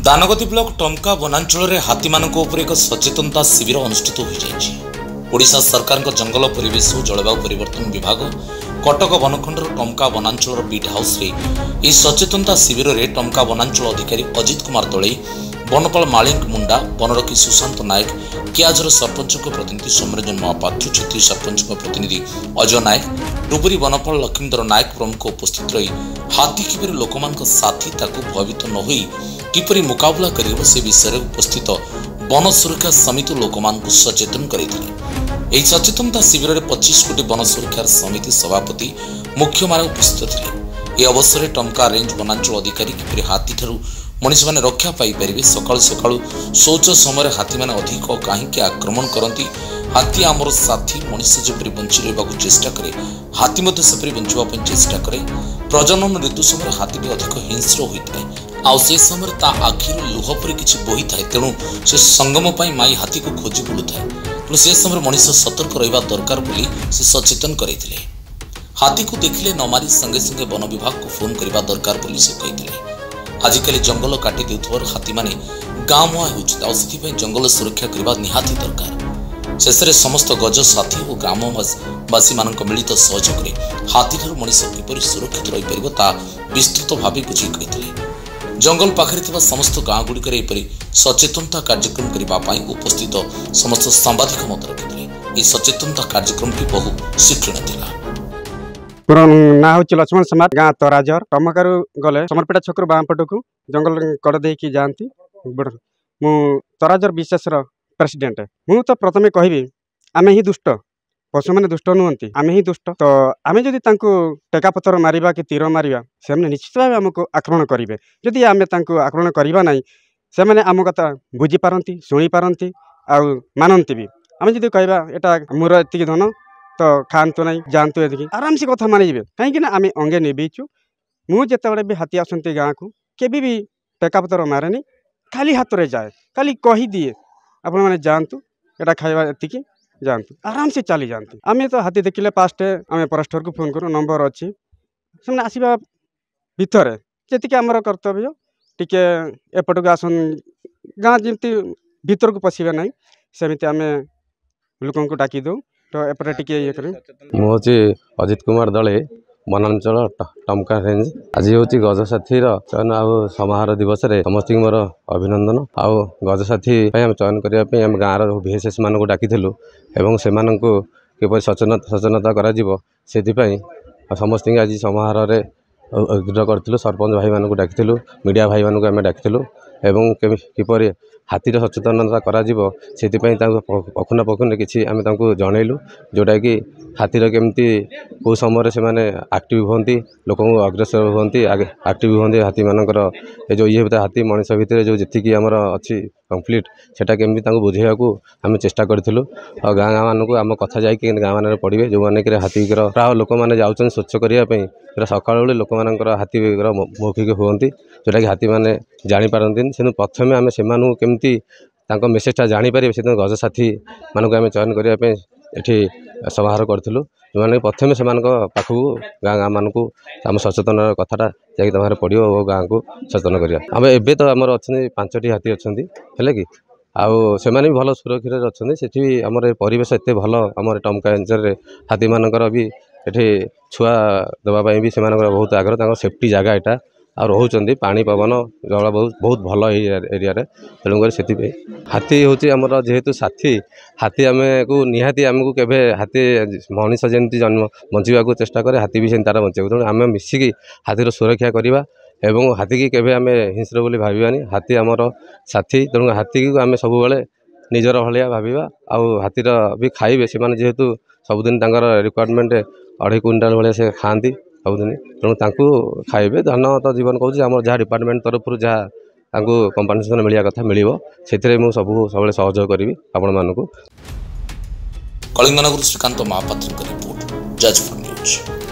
Dangadi block Tamka वनांचल हाथी मानक एक सचेतनता शिविर अनुष्ठित होइसा सरकार जंगल परिवेश और जलवायु परिवर्तन विभाग कटक वनखंडर टमका वनांचल बीट हाउस रे सचेतनता शिविर में टमका वनांचल अधिकारी अजित कुमार दलई, वनपाल मालिक मुंडा, वनरक्षी सुशांत नायक, कियाझर सरपंच प्रतिनिधि सौम्यरंजन महापात्र, छेत्री सरपंच प्रतिनिधि अजय नायक, डुबुरी वनपाल लक्ष्मीधर नायक प्रमुख उपस्थित रही हाथी किपर लोक साथी भयभीत न हो किपरि मुकाबला कर से विषय उपस्थित वन सुरक्षा समिति लोक सचेतन करते। सचेतनता शिविर में 25 कोटी वन सुरक्षा समिति सभापति मुख्य मान उपस्थित थे। यह अवसर में टमका रेंज वनांचल अधिकारी किपरि हाथी ठारू मनीष मैंने रक्षा पाई सकाळु सकाळु शौच समय हाथी मैंने अधिक कहीं आक्रमण करती। हाथी आमर साथी मनीष जपरी बंची रहा चेष्टा करे, हाथी मध्य सेपरी बंचापी चेष्टा करे। प्रजनन ऋतु समय हाथी अधिक हिंस्र होता है आउ से समय ता आखिर लुह पर किसी बोही थाए, तेणु से संगम पाई माई हाथी को खोजी बुलू थाए। तेणु से समय मनीष सतर्क रहा दरकार बोली से सचेतन करते। हाथी को देखिले न मारी संगे संगे वन विभाग को फोन करने दरकार बोली से कहते। आजिकल जंगल काटी देउथवर हाथी माने गाँ मुआ होती जंगल सुरक्षा करने निहाती दरकार। शेष में समस्त गज साथी और ग्रामवासी मान मिलित सहयोग हाथी ठारू मनीष किपरि सुरक्षित रही पार विस्तृत भाव बुझे कहते। जंगल पाखे समस्त गाँ गुड़िक सचेतनता कार्यक्रम करने उपस्थित समस्त सांबादिक मत रखते। सचेतनता कार्यक्रम बहु शिक्षण था। ना हूँ लक्ष्मण समाज गाँ तराजर टमकार गले समरपेटा छक बामपट को जंगल कड़ दे जाती। मु तराजर विशेष प्रेसिडेंट मु तो प्रथम कहि आमे ही दुष्ट, पशु मैंने दुष्ट नुहति, आमे ही दुष्ट। तो आमे जदि टेका पथर मारिबा कि तीर मारिबा से निश्चित भाव आमको आक्रमण करेंगे। जदि आमे आक्रमण करवा ना से मैंने आम कथा बुझी पारती, शुणी पारती आउ मानती भी। आमे जदि कहबा एटा मोर एतिक धन तो खातु ना जातु ये आराम से कथा मानिबे कहीं आम अंगे निभीचु। मुझे भी हाथी आसती गाँ को केबी भी टेका पतर मारे खाली हाथ रे जाए, खाली कही दिए आपण मैंने जातु एटा खाइबा एतिक जातु आराम से चली जाती। आम तो हाथी देखिले फास्ट आम फरेस्टर को फोन करूँ, नंबर अच्छी से आसवा भितर जी आमर कर्तव्य टिके एपट को आसन गाँ जमी भीतर को पशिबे ना सेमती आम लोक डाकी दो। तो एपटे टिके ये करें। मुझे अजित कुमार दले वनांचल टमका रेंज आज हूँ गजसाथी चयन आउ समारोह दिवस रे समस्त मोर अभिनंदन। आउ गजसाथी आम चयन करने आम गाँव VSS मान डाकी एवं से किपर सचेतनता कर समस्त आज समारोह दृढ़ करूँ। सरपंच भाई मानक डाकी, मीडिया भाई मानक आम डाकी एवं किपर हाथीर सचेतनता से पखुना पखुन किसी आम जनइलु जोटा कि हाथीर केमती कौ समय से मैंने एक्टिव होती, लोक अग्रसर होती, एक्टिव होती। हाथी मानकर जो ये हाथी मनीष भितर जो जी आमर अच्छी कम्प्लीट सेटा केमती बुझेगा आम चेष्टा करूँ। और गाँ गाँ मानक आम कथा जा गाँ मान पड़े जो मैंने हाथीर प्राय लोक मैंने जाऊँ स्वच्छ करने सका लोक मान हाथीर मौखिक होती जोटा कि हाथी मैंने जापारती। से प्रथम आम से केमती मेसेजटा जापर से गजसाथी मानक आम चयन करने ये समारोह करूँ। जो प्रथम से पाखक गाँ गाँ मानक आम सचेतन कथाटा जा पड़ो और गाँ को सचेतन करा। आम एवं तो आमर अच्छे 5टी हाथी अच्छा है कि आउ से भल सुरक्षा अच्छा से आमर परिवेश एत भल आम टमका अंचल हाथी मानकर भी ये छुआ देवाई भी से बहुत आग्रह सेफ्टी जगह यहाँ आ रोचे पानी पवन जल बहुत भल एरिया तेणुक से हाथी हूँ आमर जेहेतु साथी हाथी आम को निहाती आमको केवे हाथी मनीष जमी जन्म बंचा चेष्टा करे हाथी भी तार बंचा। तेणु आम मिसिकी हाथीर सुरक्षा करवा एवं हाथी की केवे आम हिंस्र बोली भावानी। हाथी आमर साथी तेणु हाथी को आम सब निजर भाया भावा। आउ हाथीर भी खाइबे से जेहेतु सबुदिन रिक्वायरमेंट 2.5 क्विंटाल भाया से खाती सबुदिन, तेणु खाइबे धन तो जीवन कहूँ आम जहाँ डिपार्टमेंट तरफ जहाँ कंपनसेसन मिलवा कथा मिल से मुझे सब सहयोग करी आपण मानक। Kalinganagar Srikanth Mahapatra report, Jajpur news.